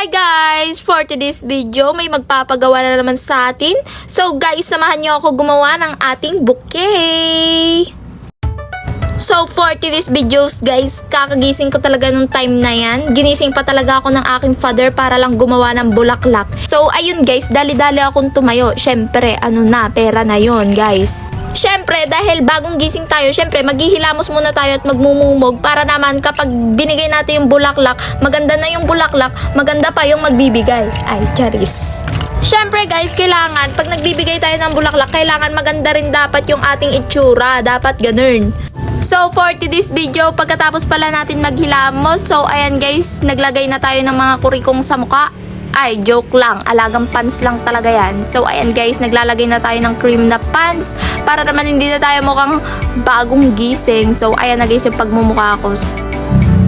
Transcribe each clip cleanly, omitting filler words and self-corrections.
Hi guys! For today's video, may magpapagawa na naman sa atin. So guys, samahan niyo ako gumawa ng ating bouquet. So for today's videos guys, kakagising ko talaga nung time na yan. Ginising pa talaga ako ng aking father para lang gumawa ng bulaklak. So ayun guys, dali-dali akong tumayo. Syempre, pera na yon guys. Syempre, dahil bagong gising tayo, syempre maghihilamos muna tayo at magmumumog para naman kapag binigay natin yung bulaklak, maganda na yung bulaklak, maganda pa yung magbibigay. Ay, charis. Syempre guys, kailangan, pag nagbibigay tayo ng bulaklak, kailangan maganda rin dapat yung ating itsura. Dapat ganun. So for today's video, pagkatapos pala natin maghilamos, so ayan guys, naglagay na tayo ng mga kurikong sa mukha. Ay, joke lang. Alagang pants lang talaga yan. So, ayan guys, naglalagay na tayo ng cream na pants para naman hindi na tayo mukhang bagong gising. So, ayan na guys yung pagmumukha ko.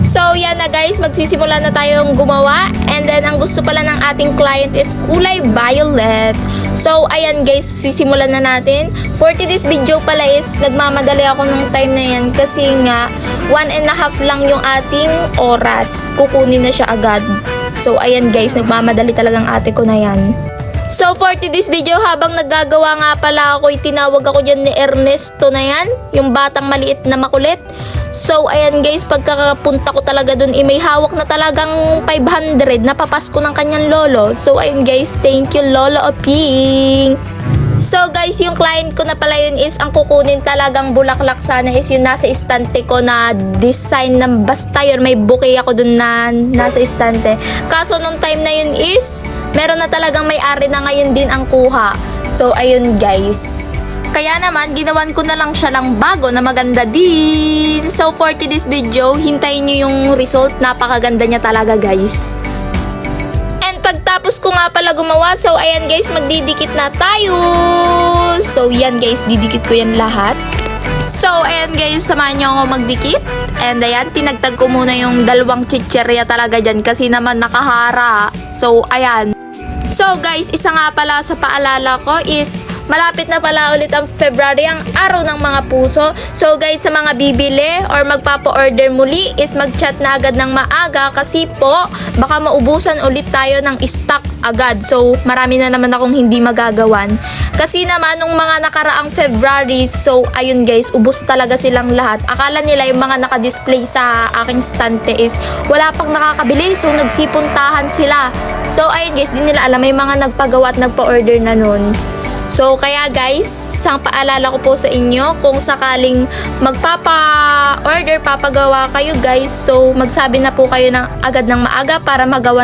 So, yan na guys, magsisimula na tayong gumawa. And then, ang gusto pala ng ating client is kulay violet. So, ayan guys, sisimulan na natin. For today's video pala is, nagmamadali ako nung time na yan kasi nga, 1.5 lang yung ating oras. Kukunin na siya agad. So, ayan guys, nagmamadali talagang ate ko na yan. So, for today's video, habang naggagawa nga pala ako, tinawag ako dyan ni Ernesto na yan. Yung batang maliit na makulit. So, ayan guys, pagkakapunta ko talaga dun, may hawak na talagang 500 na papasko ng kanyang lolo. So, ayun guys, thank you Lolo Oping. So guys, yung client ko na pala yun is ang kukunin talagang bulaklak sana is yung nasa istante ko na design ng basta yun. May bouquet ako dun na nasa istante. Kaso nung time na yun is meron na talagang may-ari na ngayon din ang kuha. So ayun guys. Kaya naman, ginawan ko na lang siya lang bago na maganda din. So for today's video, hintayin nyo yung result. Napakaganda niya talaga guys. Pagtapos ko nga pala gumawa, so ayan guys, magdidikit na tayo. So yan guys, didikit ko yan lahat. So ayan guys, samahan nyo ako magdikit. And ayan, tinagtag ko muna yung dalawang chicherya talaga dyan kasi naman nakahara. So ayan. So guys, isa nga pala sa paalala ko is malapit na pala ulit ang February, ang araw ng mga puso. So guys, sa mga bibili or magpapa-order muli is mag-chat na agad ng maaga kasi po baka maubusan ulit tayo ng stock agad. So marami na naman akong hindi magagawan. Kasi naman nung mga nakaraang February, so ayun guys, ubos talaga silang lahat. Akala nila yung mga naka-display sa aking stante is wala pang nakakabili. So nagsipuntahan sila. So ayun guys, di nila alam may mga nagpagawa at nagpa-order na nun. So, kaya guys, isang paalala ko po sa inyo, kung sakaling magpapa-order, papagawa kayo guys, so magsabi na po kayo ng agad ng maaga para magawan